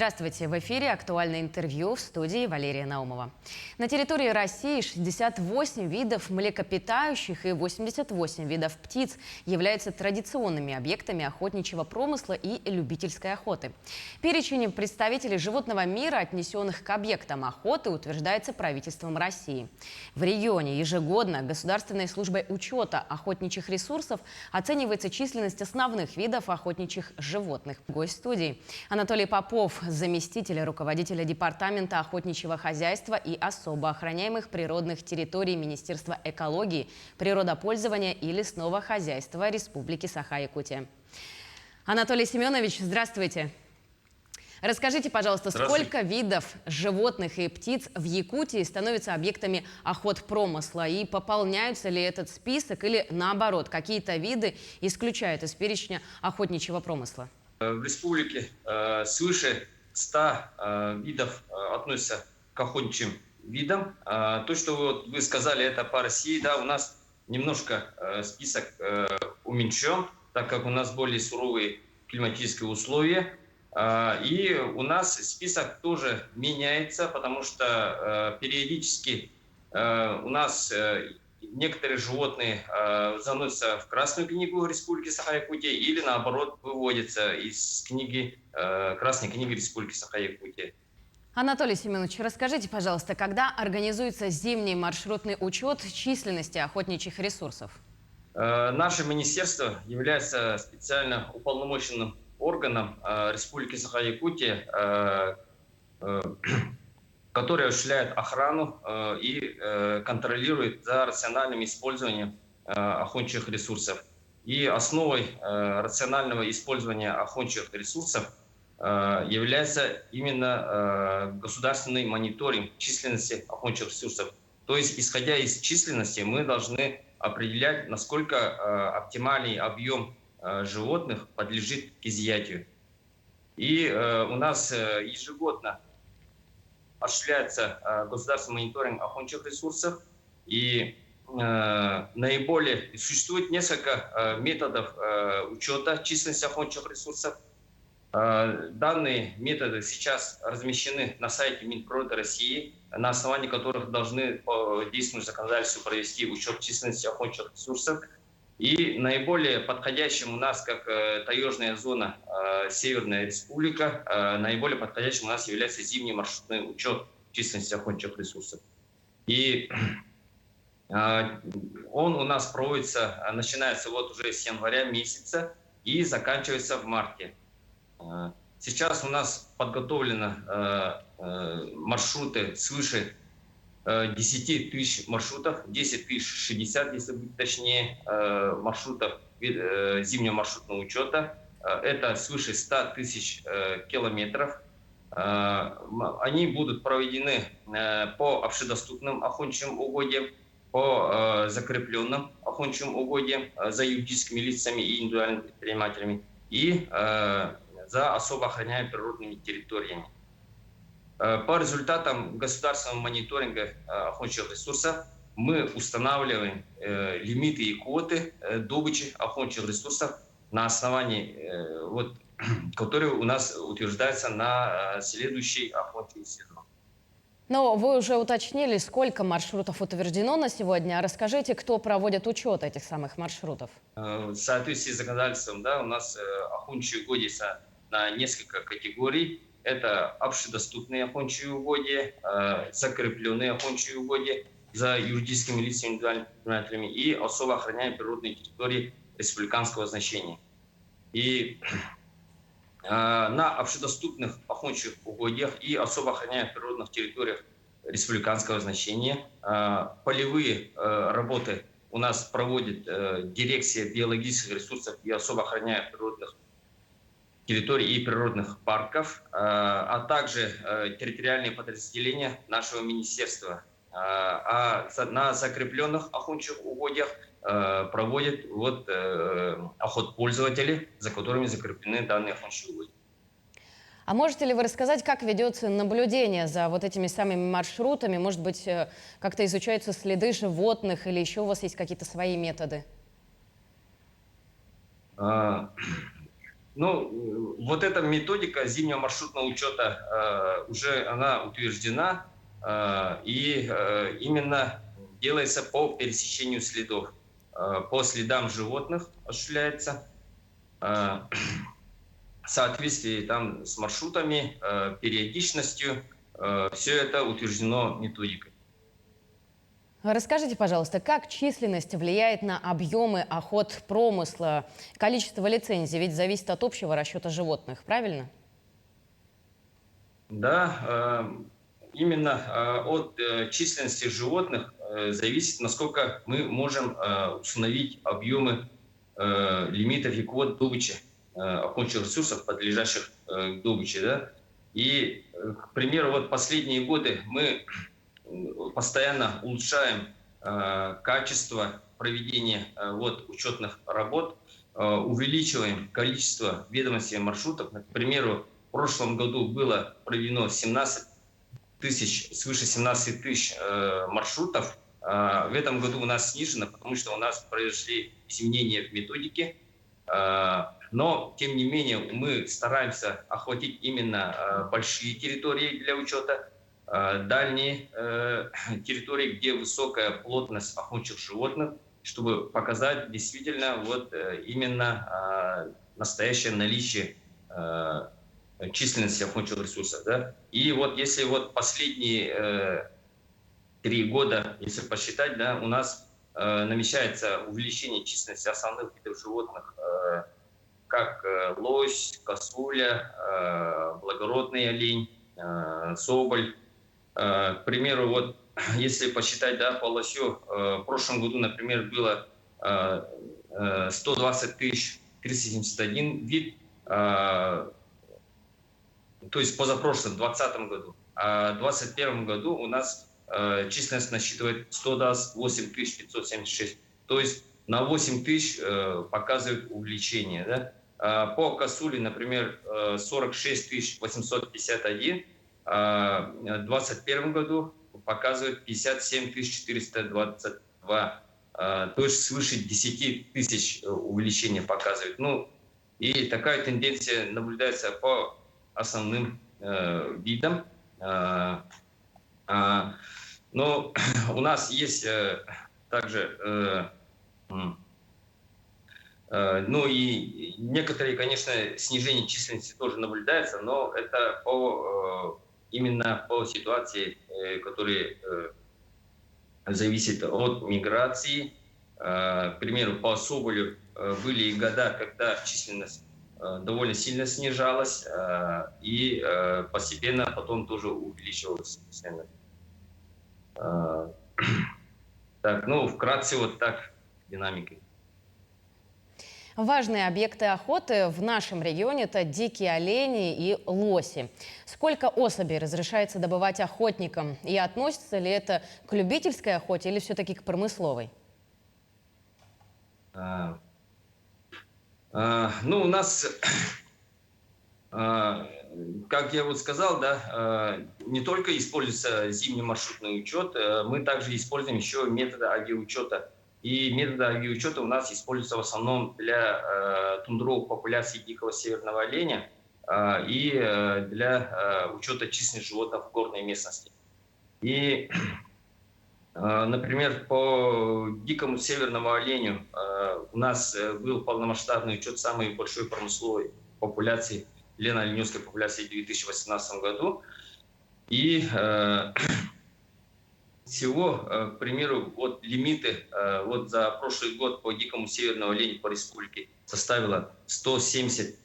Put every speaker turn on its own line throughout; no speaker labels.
Здравствуйте! В эфире актуальное интервью в студии Валерия Наумова. На территории России 68 видов млекопитающих и 88 видов птиц являются традиционными объектами охотничьего промысла и любительской охоты. Перечень представителей животного мира, отнесенных к объектам охоты, утверждается правительством России. В регионе ежегодно Государственной службой учета охотничьих ресурсов оценивается численность основных видов охотничьих животных. Гость студии Анатолий Попов, заместитель руководителя Департамента охотничьего хозяйства и особо охраняемых природных территорий Министерства экологии, природопользования и лесного хозяйства Республики Саха-Якутия. Анатолий Семенович, здравствуйте! Расскажите, пожалуйста, сколько видов животных и птиц в Якутии становятся объектами охотпромысла? И пополняются ли этот список или, наоборот, какие-то виды исключают из перечня охотничьего промысла?
В республике свыше 100 видов относятся к охотничьим видам. То, что вы сказали, это по России, да, у нас немножко список уменьшен, так как у нас более суровые климатические условия. И у нас список тоже меняется, потому что периодически у нас некоторые животные заносятся в Красную книгу Республики Саха-Якутия или, наоборот, выводятся из книги, Красной книги Республики Саха-Якутия.
Анатолий Семенович, расскажите, пожалуйста, когда организуется зимний маршрутный учет численности охотничьих ресурсов?
Наше министерство является специально уполномоченным органом Республики Саха-Якутия, который осуществляет охрану и контролирует за рациональным использованием охотничьих ресурсов. И основой рационального использования охотничьих ресурсов является именно государственный мониторинг численности охотничьих ресурсов. То есть, исходя из численности, мы должны определять, насколько оптимальный объем животных подлежит к изъятию. И у нас ежегодно осуществляется государственный мониторинг охотничьих ресурсов, и существует несколько методов учета численности охотничьих ресурсов. Данные методы сейчас размещены на сайте Минприроды России, на основании которых должны по действующему законодательству провести учет численности охотничьих ресурсов. И наиболее подходящим у нас, как таежная зона Северная Республика, наиболее подходящим у нас является зимний маршрутный учет численности охотничьих ресурсов. И он у нас проводится, начинается вот уже с января месяца и заканчивается в марте. Сейчас у нас подготовлено маршруты свыше 10 тысяч маршрутов, 10 тысяч 60, если быть точнее, маршрутов зимнего маршрутного учета. Это свыше 100 тысяч километров. Они будут проведены по общедоступным охотничьим угодьям, по закрепленным охотничьим угодьям за юридическими лицами и индивидуальными предпринимателями и за особо охраняемыми природными территориями. По результатам государственного мониторинга охотничьих ресурсов мы устанавливаем лимиты и квоты добычи охотничьих ресурсов на основании, которые у нас утверждаются на следующий охотничий сезон.
Но вы уже уточнили, сколько маршрутов утверждено на сегодня. Расскажите, кто проводит учет этих самых маршрутов?
В соответствии с законодательством, да, у нас охотничьи угодья на несколько категорий. Это общедоступные охотничьи угодья, закрепленные охотничьи угодья за юридическими лицами, индивидуальными предпринимателями и особо охраняемые природные территории республиканского значения. И на общедоступных охотничьих угодьях и особо охраняемых природных территориях республиканского значения полевые работы у нас проводит дирекция биологических ресурсов и особо охраняемых природных территорий и природных парков, а также территориальные подразделения нашего министерства. А на закрепленных охотничьих угодьях проводят охотпользователи, за которыми закреплены данные охотничьи угодья.
А можете ли вы рассказать, как ведется наблюдение за вот этими самыми маршрутами? Может быть, как-то изучаются следы животных или еще у вас есть какие-то свои методы?
Вот эта методика зимнего маршрутного учета уже она утверждена, и именно делается по пересечению следов. По следам животных осуществляется в соответствии там с маршрутами, периодичностью. Все это утверждено методикой.
Расскажите, пожалуйста, как численность влияет на объемы охот промысла? Количество лицензий ведь зависит от общего расчета животных, правильно?
Да, именно от численности животных зависит, насколько мы можем установить объемы лимитов и квот добычи охотничьих ресурсов, подлежащих к добыче. Да? И, к примеру, вот последние годы мы постоянно улучшаем качество проведения учетных работ, увеличиваем количество ведомостей и маршрутов. К примеру, в прошлом году было проведено свыше 17 тысяч маршрутов. В этом году у нас снижено, потому что у нас произошли изменения в методике. Но, тем не менее, мы стараемся охватить именно большие территории для учета, дальние территории, где высокая плотность охотничьих животных, чтобы показать действительно именно настоящее наличие численности охотничьих ресурсов. Да? И вот если вот последние 3 года, если посчитать, да, у нас намечается увеличение численности основных видов животных, как лось, косуля, благородный олень, соболь. К примеру, вот если посчитать, да, по лосю, в прошлом году, например, было 120 371 вид, то есть позапрошлом, в 2020 году. А в 2021 году у нас численность насчитывает 128 576. То есть на 8 тысяч показывает увеличение. Да? По косуле, например, 46 851. В 2021 году показывает 57 422. То есть свыше 10 тысяч увеличения показывает. И такая тенденция наблюдается по основным видам. Но у нас есть также, и некоторые, конечно, снижение численности тоже наблюдается, но это именно по ситуации, которая зависит от миграции. К примеру, по соболю были и года, когда численность довольно сильно снижалась, и постепенно потом тоже увеличивалась. Так, вкратце вот так динамикой.
Важные объекты охоты в нашем регионе – это дикие олени и лоси. Сколько особей разрешается добывать охотникам? И относится ли это к любительской охоте или все-таки к промысловой?
У нас, как я вот сказал, да, не только используется зимний маршрутный учет, мы также используем еще методы авиаучета. И методы авиаучета у нас используются в основном для тундровых популяций дикого северного оленя и для учета численности животных в горной местности. И, например, по дикому северному оленю у нас был полномасштабный учет самой большой промысловой популяции, лено-оленевской популяции в 2018 году. И всего, к примеру, лимиты за прошлый год по дикому северному оленю по республике составило 170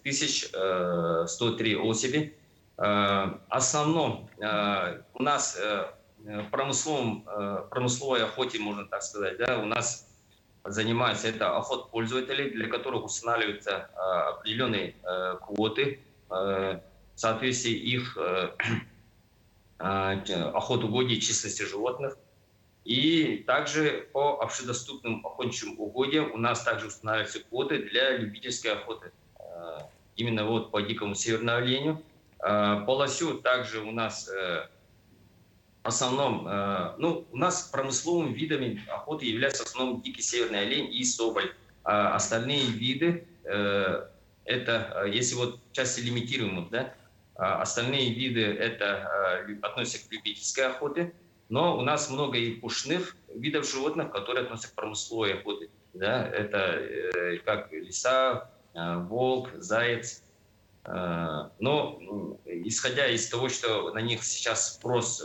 103 особи. В основном у нас в промысловой охоте, можно так сказать, да, у нас занимается это охота пользователей, для которых устанавливаются определенные квоты в соответствии их охотугодий численности животных. И также по общедоступным охотничьим угодьям у нас также устанавливаются квоты для любительской охоты. Именно по дикому северному оленю. По лосю также у нас в основном, у нас промысловыми видами охоты являются в основном дикий северный олень и соболь. А остальные виды это если вот в части лимитируемых, да, остальные виды это относятся к любительской охоте, но у нас много и пушных видов животных, которые относятся к промысловой охоте. Да, это как лиса, волк, заяц. Но исходя из того, что на них сейчас спрос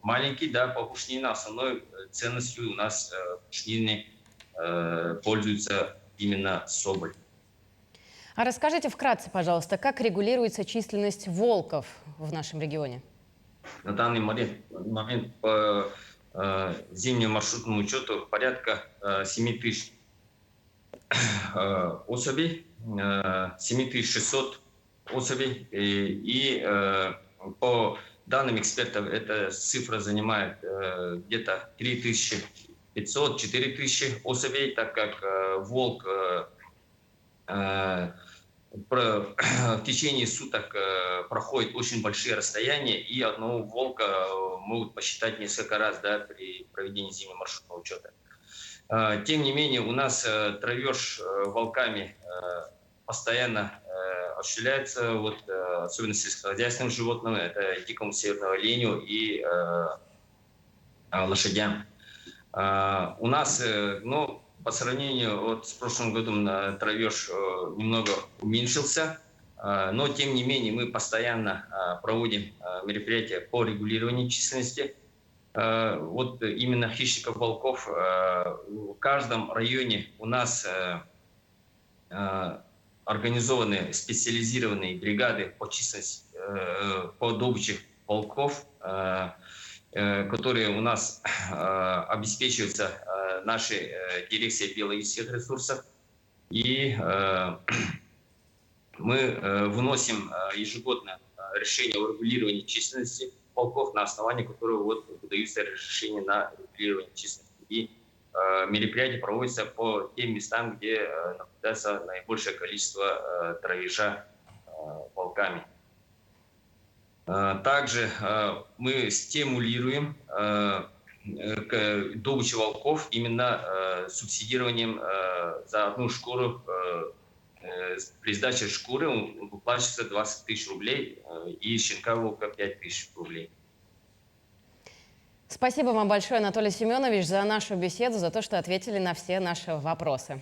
маленький, да, по пушнине, основной ценностью у нас пушнины пользуется именно соболь.
А расскажите вкратце, пожалуйста, как регулируется численность волков в нашем регионе?
На данный момент по зимнему маршрутному учету порядка 7 тысяч особей, 7600 особей. И по данным экспертов, эта цифра занимает где-то 3500-4000 особей, так как волк в течение суток проходит очень большие расстояния, и одного волка могут посчитать несколько раз, да, при проведении зимнего маршрутного учета. Тем не менее, у нас траеж волками постоянно осуществляется, вот, особенно сельскохозяйственным животным, это дикому северному оленю и лошадям. У нас, ну, по сравнению вот с прошлым годом, траеж немного уменьшился, но тем не менее мы постоянно проводим мероприятия по регулированию численности. Вот именно хищников волков в каждом районе у нас организованы специализированные бригады по численности, по добыче волков, которые у нас обеспечиваются нашей дирекцией биологических ресурсов. И мы выносим ежегодно решение о регулировании численности волков, на основании которого вот выдаются разрешения на регулирование численности. И мероприятия проводятся по тем местам, где наблюдается наибольшее количество травежа волками. Также мы стимулируем добычу волков именно субсидированием за одну шкуру. При сдаче шкуры выплачивается 20 тысяч рублей и щенка волка 5 тысяч рублей.
Спасибо вам большое, Анатолий Семенович, за нашу беседу, за то, что ответили на все наши вопросы.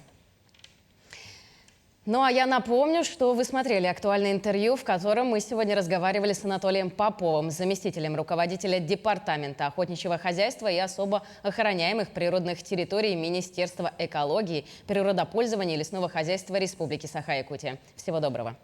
Ну а я напомню, что вы смотрели актуальное интервью, в котором мы сегодня разговаривали с Анатолием Поповым, заместителем руководителя Департамента охотничьего хозяйства и особо охраняемых природных территорий Министерства экологии, природопользования и лесного хозяйства Республики Саха-Якутия. Всего доброго.